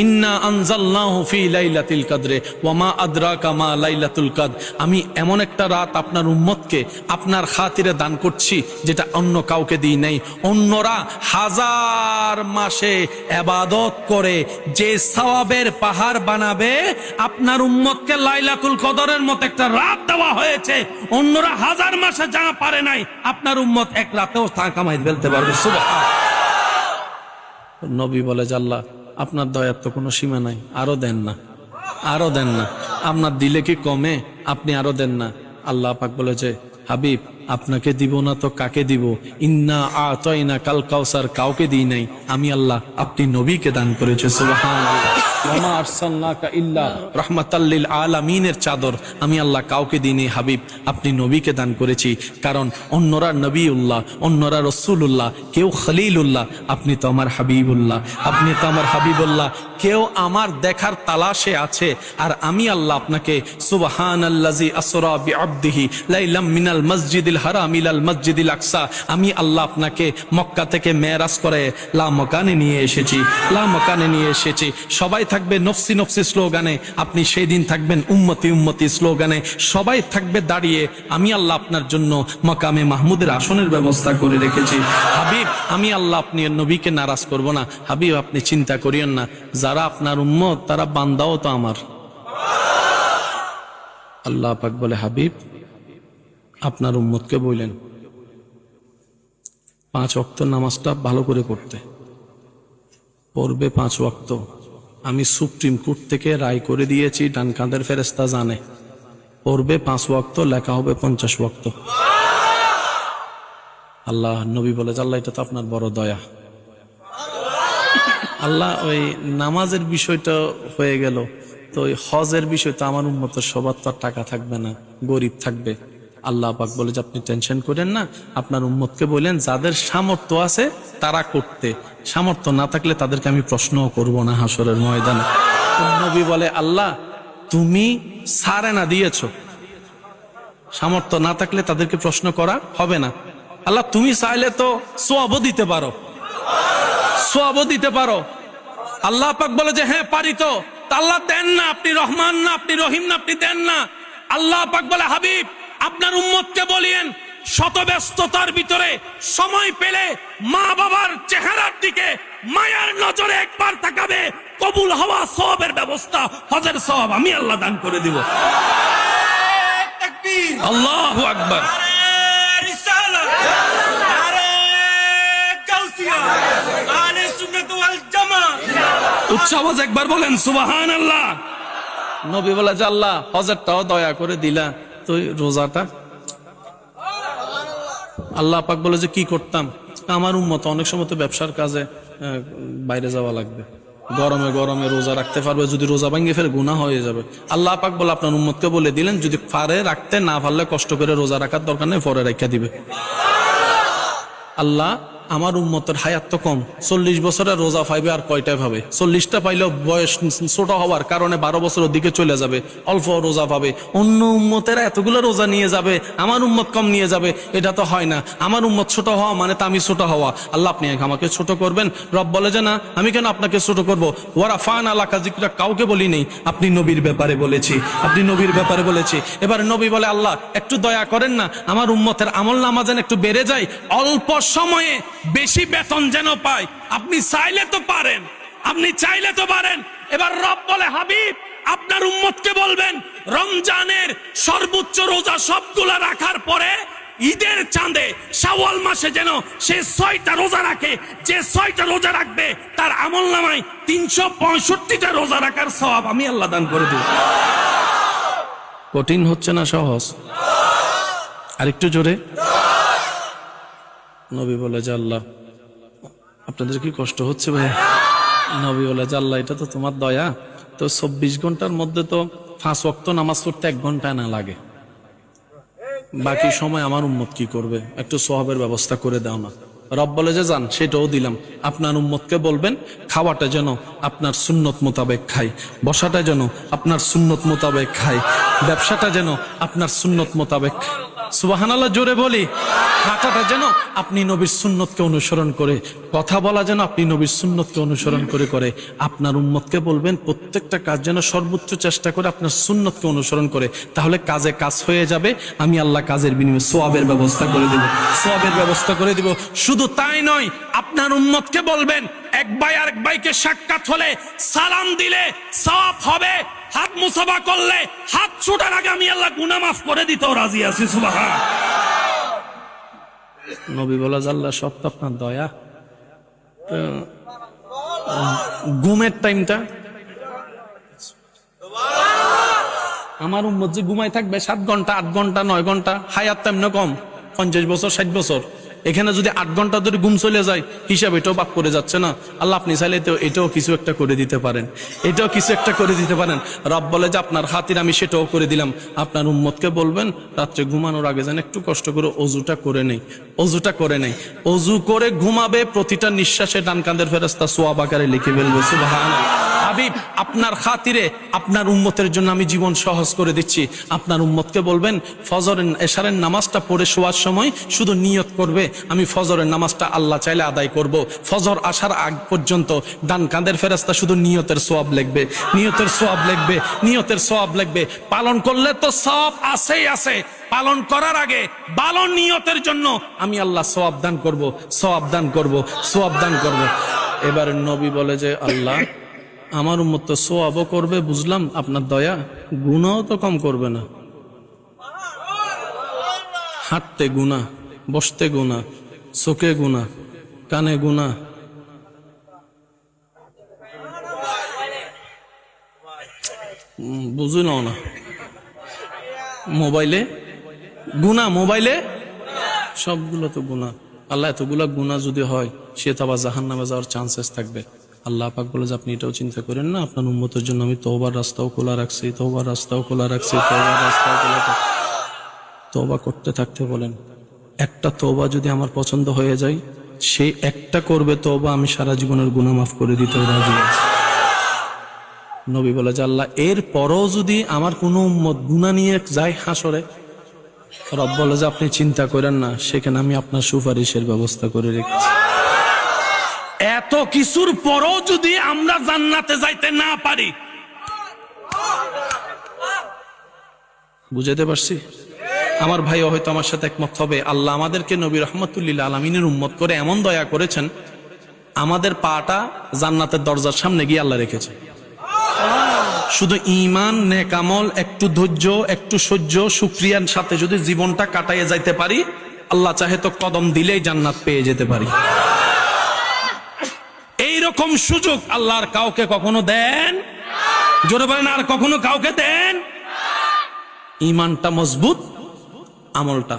ইন্না আনজালনাহু ফি লাইলাতুল কদরে ওয়া মা আদরাকা মা লাইলাতুল কদর। আমি এমন একটা রাত আপনার উম্মতকে আপনার খাতিরে দান করছি যেটা অন্য কাউকে দিই নাই। অন্যরা হাজার মাসে ইবাদত করে যে সওয়াবের পাহাড় বানাবে, আপনার উম্মতকে লাইলাতুল কদরের মতো একটা রাত দেওয়া হয়েছে। অন্যরা হাজার মাসে যা পারে নাই, আপনার উম্মত এক রাতেও তা কামাই ফেলতে পারবে। সুবহান। নবী বলে যে আল্লাহ, আপনার দয়ার তো কোনো সীমা নাই, আরো দেন না, আরো দেন না। আপনার দিলে কি কমে? আপনি আরো দেন না। আল্লাহ পাক বলে যে হাবিব, আপনাকে দিব না তো কাকে দিব? ইন্না আতাইনা কাল কাউসার, কাউকে দিই নাই, আমি আল্লাহ আপনি নবীকে দান করেছে। সুবহানাল্লাহ। ওয়া আরসালনাকা ইল্লা রাহমাতাল লিল আলামিনের চাদর আমি আল্লাহ কাউকে দিই নাই হাবিব, আপনি নবীকে দান করেছি। কারণ অন্যরা নবীউল্লাহ, অন্যরা রাসূলুল্লাহ, কেউ খলিলুল্লাহ, আপনি তো আমার হাবিবুল্লাহ, আপনি তো আমার হাবিবুল্লাহ। কেউ আমার দেখার তালাশে আছে, আর আমি আল্লাহ আপনাকে সুবহানাল্লাযী আসরা বিআবদিহি লাইলাম মিনাল মসজিদিল হারাম ইলাল মসজিদিল আকসা, আমি আল্লাহ আপনাকে মক্কা থেকে মেরাজ করে লা মকানে নিয়ে এসেছি, লা মকানে নিয়ে এসেছি। সবাই থাকবে নফসি নফসি স্লোগানে, আপনি সেই দিন থাকবেন উম্মতি উম্মতি স্লোগানে। সবাই থাকবে দাঁড়িয়ে, আমি আল্লাহ আপনার জন্য মাকামে মাহমুদের আসনের ব্যবস্থা করে রেখেছি। হাবিব, আমি আল্লাহ আপনি নবীকে নারাজ করব না। হাবিব, আপনি চিন্তা করিয়েন না, যারা আপনার উম্মত তারা বান্দাও তো আমার। আল্লাহ পাক বলে হাবিব, আপনার উম্মতকে বললেন 5 ওয়াক্ত নামাজটা ভালো করে পড়তে, পড়বে 5 ওয়াক্ত। আমি সুপ্রিম কোর্ট থেকে রায় করে দিয়েছি, ডান কাঁধের ফেরেশতা জানে, পড়বে 5 ওয়াক্ত, লেখা হবে 50 ওয়াক্ত। আল্লাহ নবী বলে, আল্লাহ এটা তো আপনার বড় দয়া। আল্লাহ ওই নামাজের বিষয়টা হয়ে গেল, তো ওই হজের বিষয়টা আমার উম্মতের সবার তো টাকা থাকবে না, গরিব থাকবে। আল্লাহ পাক বলে যে আপনি টেনশন করেন না, আপনার উম্মতকে বললেন যাদের সামর্থ্য আছে তারা করতে, সামর্থ্য না থাকলে তাদেরকে আমি প্রশ্নও করব না হাসরের ময়দানে। নবী বলে আল্লাহ তুমি সারে না দিয়েছো, সামর্থ্য না থাকলে তাদেরকে প্রশ্ন করা হবে না। আল্লাহ তুমি চাইলে তো সওয়াবও দিতে পারো, সওয়াবও দিতে পারো। আল্লাহ পাক বলে যে হ্যাঁ পারি তো। আল্লাহ দেন না, আপনি রহমান না, আপনি রহিম না, আপনি দেন না। আল্লাহ পাক বলে হাবিব, আপনার উম্মতকে বলিয়েন শত ব্যস্ততার ভিতরে সময় পেলে মা বাবার চেহারার দিকে মায়ার নজরে একবার তাকাবে, কবুল হওয়া সওয়াবের ব্যবস্থা, হজের সওয়াব আমি আল্লাহ দান করে দিব। আল্লাহু আকবার। উচ্চ আওয়াজ একবার বলেন সুবহানাল্লাহ। নবী বলে যে আল্লাহ হজরটাও দয়া করে দিলা, তো রোজাটা। আল্লাহ পাক বলে যে কি করতাম, আমার উম্মত অনেক সময় তো ব্যবসার কাজে বাইরে যাওয়া লাগবে, গরমে গরমে রোজা রাখতে পারবে, যদি রোজা ভাঙিয়ে ফেলে গুনাহ হয়ে যাবে। আল্লাহ পাক বলে আপনার উম্মতকে বলে দিলেন যদি পারে রাখতে, না পারলে কষ্ট করে রোজা রাখার দরকার নেই, পরে রেখে দিবে। আল্লাহ আমার উম্মতের হায়াত তো কম, 40 বছরের রোজা পাইবে আর কয়টায় পাবে? 40টা পাইলেও বয়স ছোট হওয়ার কারণে 12 বছরের দিকে চলে যাবে, অল্প রোজা পাবে। অন্য উম্মতেরা এতগুলো রোজা নিয়ে যাবে, আমার উম্মত কম নিয়ে যাবে, এটা তো হয় না। আমার উম্মত ছোট হওয়া মানে তো আমি ছোট হওয়া। আল্লাহ আপনি আমাকে ছোট করবেন? রব বলে যে না, আমি কেন আপনাকে ছোট করবো? ওয়ারাফানা লাকা যিকরা, কাউকে বলি নেই, আপনি নবীর ব্যাপারে বলেছি, আপনি নবীর ব্যাপারে বলেছি। এবার নবী বলে আল্লাহ একটু দয়া করেন না, আমার উম্মতের আমল নামা যেন একটু বেড়ে যায়, অল্প সময়ে বেশি বেতন যেন পায়। আপনি চাইলে তো পারেন, আপনি চাইলে তো পারেন। এবার রব বলে হাবিব, আপনার উম্মতকে বলবেন রমজানের সর্বোচ্চ রোজা সবগুলা রাখার পরে ঈদের চাঁদে শাওয়াল মাসে যেন সে 6টা রোজা রাখে। যে 6টা রোজা রাখবে তার আমল নামায় 365টা রোজা রাখার সওয়াব আমি আল্লাহ দান করে দেব। কঠিন হচ্ছে না সহজ? আরেকটু জোরে। নবী বলে যে আল্লাহ আপনাদের কি কষ্ট হচ্ছে ভাই? নবী বলে যে আল্লাহ এটা তো তোমার দয়া, তো 24 ঘন্টার মধ্যে তো 5 ওয়াক্ত নামাজ পড়তে 1 ঘন্টা না লাগে, বাকি সময় আমার উম্মত কি করবে? একটু সওয়াবের ব্যবস্থা করে দাও না। রব বলে যে যান, সেটাও দিলাম। আপনার উম্মতকে বলবেন খাওয়াটা যেন আপনার সুন্নত মোতাবেক খায়, বসাটা যেন আপনার সুন্নত মোতাবেক খায়, ব্যবসাটা যেন আপনার সুন্নত মোতাবেক। সুবহানাল্লাহ জোরে বলি। হাঁটাটা যেন আপনি নবীর সুন্নতকে অনুসরণ করে, কথা বলা যেন আপনি নবীর সুন্নতকে অনুসরণ করে করে। আপনার উম্মতকে বলবেন প্রত্যেকটা কাজ যেন সর্বোচ্চ চেষ্টা করে আপনার সুন্নতকে অনুসরণ করে, তাহলে কাজে কাজ হয়ে যাবে। আমি আল্লাহ কাজের বিনিময়ে সওয়াবের ব্যবস্থা করে দিব, সওয়াবের ব্যবস্থা করে দিব। শুধু তাই নয়, আপনার উম্মতকে বলবেন এক ভাই আরেক ভাইকে সাক্ষাৎ হলে সালাম দিলে সওয়াব হবে, হাত মুসাফা করলে হাত ছোটার আগে আমি আল্লাহ গুনাহ মাফ করে দিতেও রাজি আছি। সুবহান। নবী বলা আল্লাহ সব তো আপনার দয়া। ঘুমের টাইমটা আমার উম্মত যে ঘুমাই থাকবে 7 ঘন্টা 8 ঘন্টা 9 ঘন্টা, হায়াত তেমন কম 50 বছর 60 বছর, এখানে যদি 8 ঘন্টা ধরে ঘুম চলে যায় হিসাব এটাও বাক করে যাচ্ছে না। আল্লাহ আপনি চাইলে তো এটাও কিছু একটা করে দিতে পারেন, এটাও কিছু একটা করে দিতে পারেন। রব বলে যে আপনার খাতির আমি সেটাও করে দিলাম। আপনার উম্মতকে বলবেন রাত্রে ঘুমানোর আগে যেন একটু কষ্ট করে অজুটা করে নেই, অজুটা করে নেই। অজু করে ঘুমাবে, প্রতিটা নিঃশ্বাসে ডান কাঁধের ফেরেশতা সওয়াব আকারে লিখে ফেলবে। সুবহানাল্লাহ। হাবিব আপনার খাতিরে আপনার উম্মতের জন্য আমি জীবন সহজ করে দিচ্ছি। আপনার উম্মতকে বলবেন ফজরের এশারের নামাজটা পড়ে শোয়ার সময় শুধু নিয়ত করবে আমি ফজরের নামাজটা আল্লাহ চাইলে আদায় করব। ফজর আসার আগ পর্যন্ত ডান কাঁধের ফেরেশতা শুধু নিয়তের সওয়াব লিখবে, নিয়তের সওয়াব লিখবে, নিয়তের সওয়াব লিখবে। পালন করলে তো সওয়াব আছেই আছে, পালন করার আগে ভালো নিয়তের জন্য আমি আল্লাহ সওয়াব দান করব, সওয়াব দান করব, সওয়াব দান করব। এবার নবী বলে যে আল্লাহ আমার উম্মত তো সওয়াবও করবে, বুঝলাম আপনার দয়া, গুনাহও তো কম করবে না। হাঁটতে গুনাহ, বসতে গুনাহ, চোখে গুনাহ, কানে গুনাহ, বুঝুন না, মোবাইলে গুনাহ, মোবাইলে সবগুলো তো গুনাহ। আল্লাহ এতগুলা গুনাহ যদি হয় সে তো আবার জাহান্নামে যাওয়ার চান্সেস থাকবে। আল্লাহ পাক বলে যে আপনি এটাও চিন্তা করেন না, আপনার উম্মতের জন্য আমি তওবার রাস্তাও খোলা রাখছি, তওবার রাস্তাও খোলা রাখছি, তওবার রাস্তাও খোলা রাখছি। তওবা করতে থাকতে বলেন। একটা তওবা যদি আমার পছন্দ হয়ে যায়, সেই একটা করবে তওবা আমি সারা জীবনের গুনাহ মাফ করে দিতে রাজি আছি। নবী বলে যে আল্লাহ এর পরও যদি আমার কোনো উম্মত গুনাহ নিয়ে যায় হাসরে, রব বলে যে আপনি চিন্তা করেন না, সেখানে আমি আপনার সুপারিশের ব্যবস্থা করে রেখেছি। এত কিছুর পরও যদি আমরা জান্নাতে যাইতে না পারি, বুঝাতে পারছি? আমার ভাইও হয়তো আমার সাথে একমত হবে। আল্লাহ আমাদেরকে নবী রাহমাতুল লিল আলামিনের উম্মত করে এমন দয়া করেছেন, আমাদের পাটা জান্নাতের দরজার সামনে গিয়ে আল্লাহ রেখেছে। শুধু ঈমান, নেক আমল, একটু ধৈর্য, একটু সহ্য, শুকরিয়ার সাথে যদি জীবনটা কাটাইয়ে যাইতে পারি, আল্লাহ চাহে তো কদম দিলেই জান্নাত পেয়ে যেতে পারি। এইরকম সুযোগ আল্লাহর কাউকে কখনো দেন, জোরে বলেন আর কখনো কাউকে দেন। ঈমানটা মজবুত, আমলটা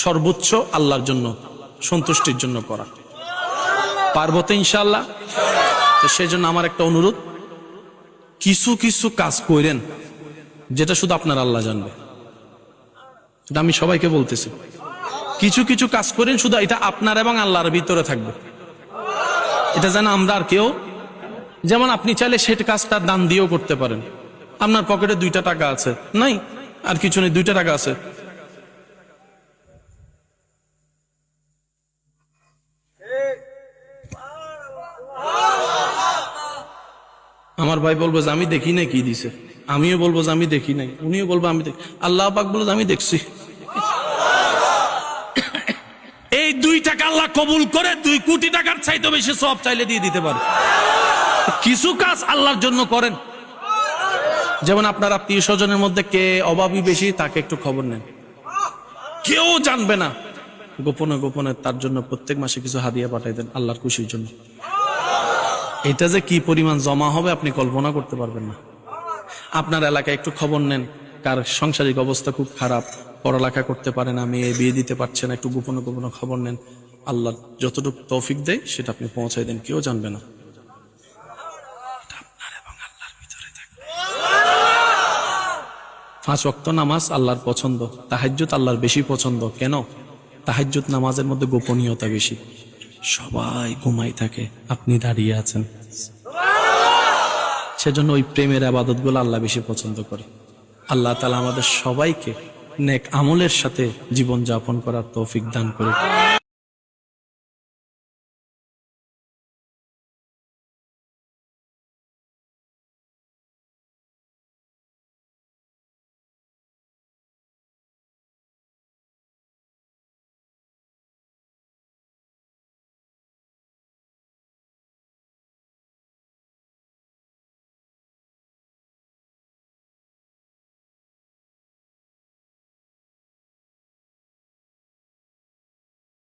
সর্বোচ্চ আল্লাহর জন্য, সন্তুষ্টির জন্য করা পারবো তো ইনশাআল্লাহ। তো সেই জন্য আমার একটা অনুরোধ, কিছু কিছু কাজ করেন যেটা শুধু আপনার আল্লাহ জানবে। এটা আমি সবাইকে বলতেছি, কিছু কিছু কাজ করেন শুধু এটা আপনার এবং আল্লাহর ভিতরে থাকবে। এটা যেন আমরা আর কেউ, যেমন আপনি চাইলে সেটা কাজটা দান দিয়েও করতে পারেন। আপনার পকেটে 2টা টাকা আছে, নাই আর কিছু নেই, 2টা টাকা আছে, আমার ভাই বলবো যে আমি দেখি নাই কি দিছে, আমিও বলবো যে আমি দেখি নাই, উনিও বলবো আমি দেখি, আল্লাহ পাক বলবো যে আমি দেখছি। এই 2 টাকা আল্লাহ কবুল করে 2 কোটি টাকার চাইতে বেশি সব চাইলে দিয়ে দিতে পারে। কিছু কাজ আল্লাহর জন্য করেন। যেমন আপনার আত্মীয় স্বজনের মধ্যে কে অভাবী বেশি তাকে একটু খবর নেন, কেউ জানবে না, গোপনে গোপনে তার জন্য প্রত্যেক মাসে কিছু হাদিয়া পাঠাই দেন আল্লাহর খুশির জন্য। এটা যে কি পরিমাণ জমা হবে আপনি কল্পনা করতে পারবেন না। আপনার এলাকায় একটু খবর নেন, কার সাংসারিক অবস্থা খুব খারাপ, পড়ালেখা করতে পারে না, মেয়ে বিয়ে দিতে পারছে না, একটু গোপনে গোপনে খবর নেন। আল্লাহ যতটুকু তৌফিক দেয় সেটা আপনি পৌঁছাই দেন, কেউ জানবে না। আপনার এবং আল্লাহর ভিতরে থাকবে। 5 ওয়াক্ত নামাজ আল্লাহর পছন্দ, তাহাজ্জুদ আল্লাহর বেশি পছন্দ। কেন? তাহাজ্জুদ নামাজের মধ্যে গোপনীয়তা বেশি, সবাই ঘুমাই থাকে, আপনি দাঁড়িয়ে আছেন। সেজন্য ওই প্রেমের ইবাদত গুলো আল্লাহ বেশি পছন্দ করে। আল্লাহ তাআলা আমাদের সবাইকে নেক আমলের সাথে জীবন যাপন করার তৌফিক দান করুক।